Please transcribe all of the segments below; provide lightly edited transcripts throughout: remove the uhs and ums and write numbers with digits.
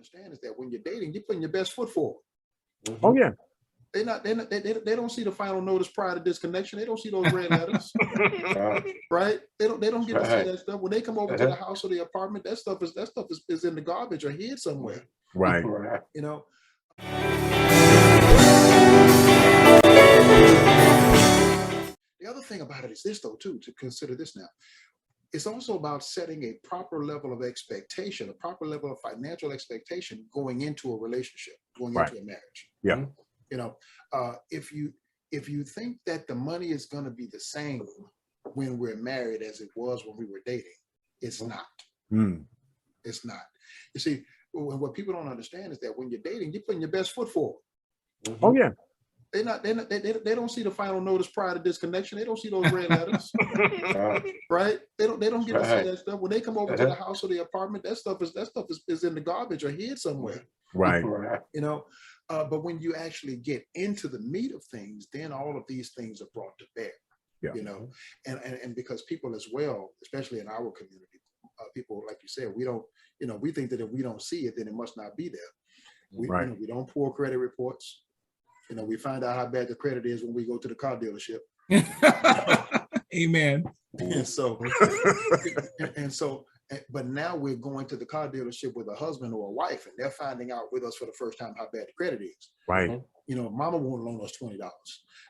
understand is that when you're dating, you're putting your best foot forward. Mm-hmm. Oh yeah. They don't see the final notice prior to disconnection. They don't see those red letters, right? They don't get to see that stuff when they come over to the house or the apartment. That stuff is in the garbage or hid somewhere, right? You know. The other thing about it is this, though, too, to consider this now. It's also about setting a proper level of expectation, a proper level of financial expectation going into a relationship, going into a marriage. Yeah. You know, if you think that the money is going to be the same when we're married as it was when we were dating, it's not. It's not. You see, what people don't understand is that when you're dating, you're putting your best foot forward. Oh yeah. They don't see the final notice prior to disconnection. They don't see those red letters, right? They don't get to see that stuff when they come over to the house or the apartment. That stuff is in the garbage or hid somewhere, right? You know. But when you actually get into the meat of things, then all of these things are brought to bear, you know, and because people as well, especially in our community, people, like you said, we don't, you know, we think that if we don't see it, then it must not be there. You know, we don't pull credit reports. You know, we find out how bad the credit is when we go to the car dealership. Amen. And so, but now we're going to the car dealership with a husband or a wife, and they're finding out with us for the first time how bad the credit is. Right. You know, mama won't loan us $20.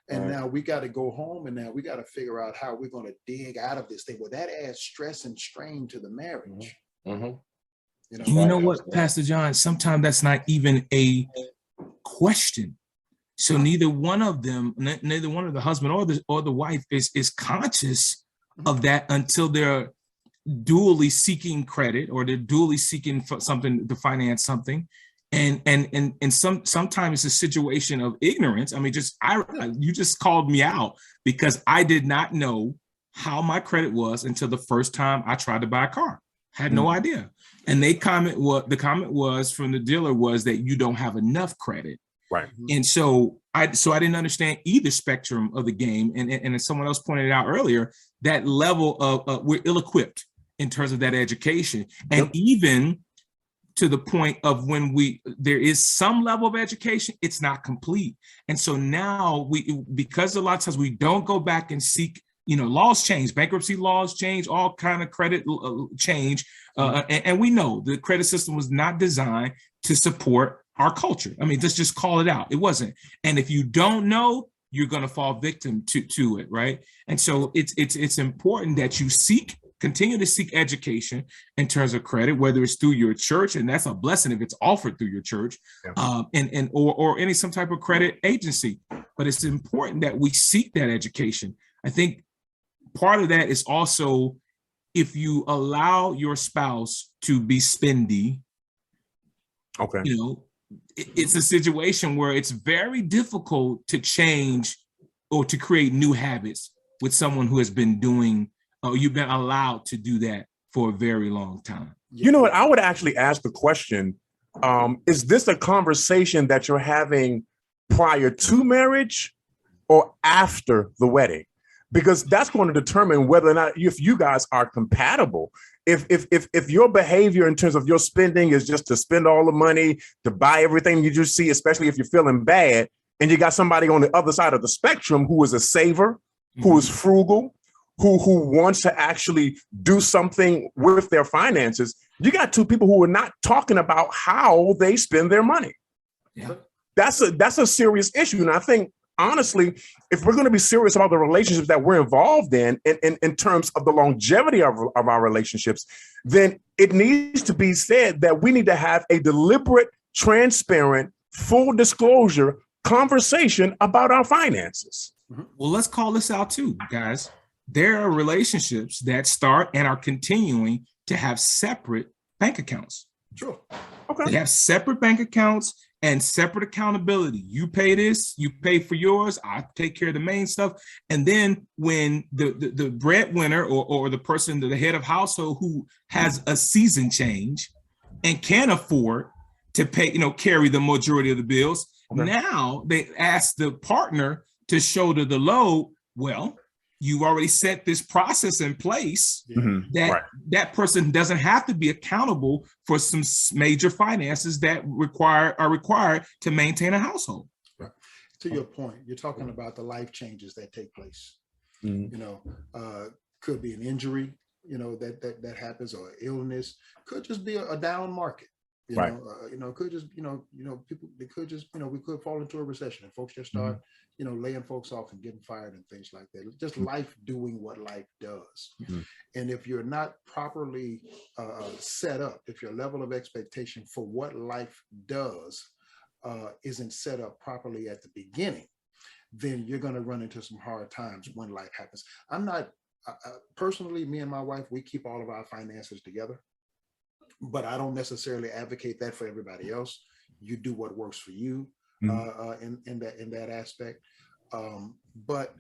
And now we got to go home, and now we got to figure out how we're going to dig out of this thing. Well, that adds stress and strain to the marriage. You know what, Pastor John, sometimes that's not even a question. So neither one of them, neither one of the husband or the wife is conscious of that until they're dually seeking credit, or they're dually seeking for something to finance something. And sometimes it's a situation of ignorance. I mean, you just called me out because I did not know how my credit was until the first time I tried to buy a car. Had no idea. And the comment was from the dealer was that you don't have enough credit. Right. And so I didn't understand either spectrum of the game. And as someone else pointed out earlier, that level of we're ill-equipped in terms of that education. And even to the point of when there is some level of education, it's not complete. And so now because a lot of times we don't go back and seek, you know, laws change, bankruptcy laws change, all kind of credit change. And we know the credit system was not designed to support our culture. I mean, let's just call it out. It wasn't. And if you don't know, you're going to fall victim to it, right? And so it's important that you continue to seek education in terms of credit, whether it's through your church, and that's a blessing if it's offered through your church, or any some type of credit agency. But it's important that we seek that education. I think part of that is also if you allow your spouse to be spendy, you know, it's a situation where it's very difficult to change or to create new habits with someone who has been doing, or you've been allowed to do that for a very long time. You know what? I would actually ask the question, is this a conversation that you're having prior to marriage or after the wedding? Because that's going to determine whether or not if you guys are compatible. If your behavior in terms of your spending is just to spend all the money, to buy everything you just see, especially if you're feeling bad, and you got somebody on the other side of the spectrum who is a saver, who is frugal, who wants to actually do something with their finances, you got two people who are not talking about how they spend their money. Yeah. That's a serious issue. And I think, honestly, if we're going to be serious about the relationships that we're involved in terms of the longevity of our relationships, then it needs to be said that we need to have a deliberate, transparent, full disclosure conversation about our finances. Well, let's call this out too, guys. There are relationships that start and are continuing to have separate bank accounts. Sure. Okay. They have separate bank accounts and separate accountability. You pay this, you pay for yours, I take care of the main stuff. And then when the breadwinner or the person, the head of household who has a season change and can afford to pay, carry the majority of the bills, now they ask the partner to shoulder the load. Well, you've already set this process in place that that person doesn't have to be accountable for some major finances that are required to maintain a household. Right. To your point, you're talking about the life changes that take place. You know, could be an injury, you know, that happens, or illness. Could just be a down market. You know, could just, people, they could just, we could fall into a recession and folks just start, laying folks off and getting fired and things like that. Just life doing what life does. And if you're not properly set up, if your level of expectation for what life does isn't set up properly at the beginning, then you're going to run into some hard times when life happens. I'm not, personally, me and my wife, we keep all of our finances together. But I don't necessarily advocate that for everybody else. You do what works for you in that aspect. But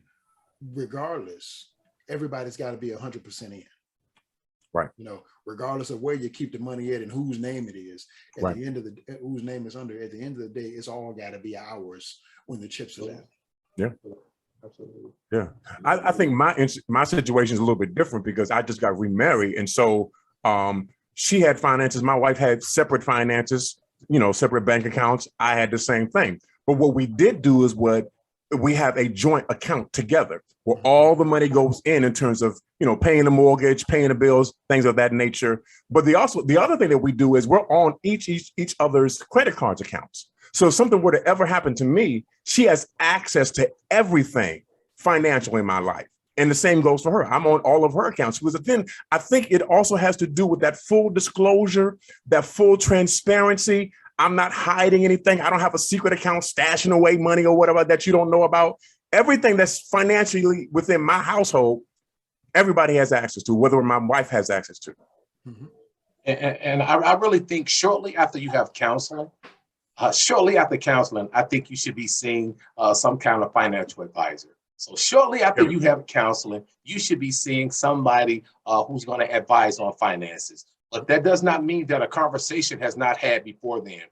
regardless, everybody's got to be 100% in. Right. You know, regardless of where you keep the money at and whose name it is, at the end of the whose name is under. At the end of the day, it's all got to be ours when the chips are down. Yeah. Absolutely. Yeah. I think my situation is a little bit different because I just got remarried, and so she had finances. My wife had separate finances, separate bank accounts. I had the same thing. But what we did do is we have a joint account together where all the money goes in terms of, paying the mortgage, paying the bills, things of that nature. But the other thing that we do is we're on each other's credit cards accounts. So if something were to ever happen to me, she has access to everything financial in my life. And the same goes for her. I'm on all of her accounts. But then I think it also has to do with that full disclosure, that full transparency. I'm not hiding anything. I don't have a secret account stashing away money or whatever that you don't know about. Everything that's financially within my household, everybody has access to, whether my wife has access to. And I really think shortly after you have counseling, I think you should be seeing some kind of financial advisor. So shortly after you have counseling, you should be seeing somebody who's going to advise on finances. But that does not mean that a conversation has not had before then.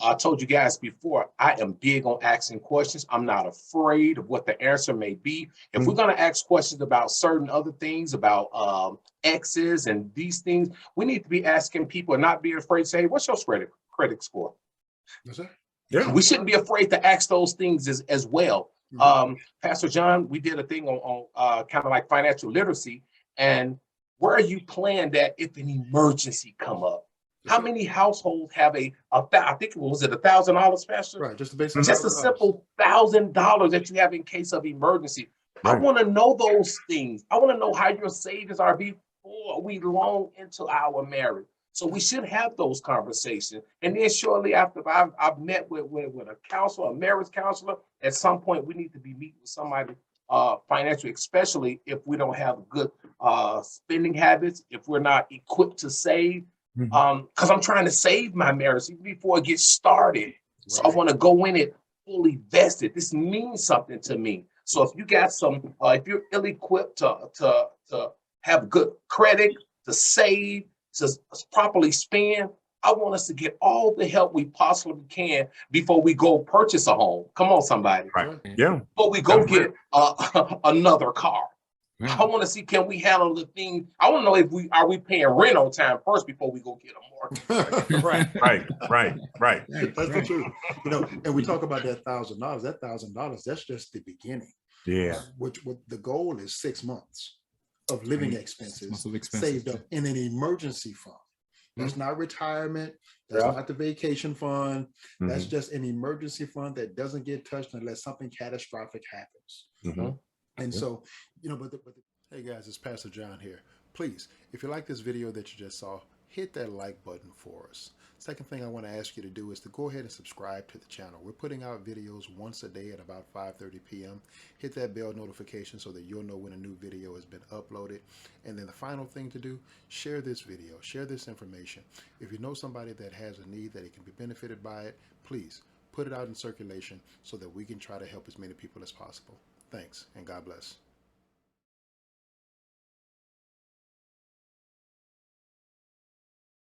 I told you guys before, I am big on asking questions. I'm not afraid of what the answer may be. If we're going to ask questions about certain other things, about exes and these things, we need to be asking people and not be afraid to say, hey, what's your credit score? Yes, sir. Yeah. We shouldn't be afraid to ask those things as well. Pastor John, we did a thing on kind of like financial literacy, and where are you planned at if an emergency come up? How many households have I think it was $1,000, Pastor? Right, just the basic. Just a simple $1,000 that you have in case of emergency. Right. I want to know those things. I want to know how your savings are before we long into our marriage. So we should have those conversations. And then shortly after I've met with a counselor, a marriage counselor, at some point we need to be meeting with somebody financially, especially if we don't have good spending habits, if we're not equipped to save. Because I'm trying to save my marriage even before it gets started. So I want to go in it fully vested. This means something to me. So if you got if you're ill-equipped to have good credit, to save, to properly spend, I want us to get all the help we possibly can before we go purchase a home. Come on, somebody. Right. Yeah. Before we go get another car. I want to see, can we handle the thing? I want to know if are we paying rent on time first before we go get a mortgage. Right. That's the truth. And we talk about that $1,000. That $1,000, that's just the beginning. Yeah. Which the goal is 6 months of living expenses saved up in an emergency fund. That's not retirement. That's not the vacation fund. That's just an emergency fund that doesn't get touched unless something catastrophic happens. And so, hey guys, it's Pastor John here. Please, if you like this video that you just saw, hit that like button for us. Second thing I want to ask you to do is to go ahead and subscribe to the channel. We're putting out videos once a day at about 5:30 p.m. Hit that bell notification so that you'll know when a new video has been uploaded. And then the final thing to do, share this video, share this information. If you know somebody that has a need that it can be benefited by it, please put it out in circulation so that we can try to help as many people as possible. Thanks, and God bless.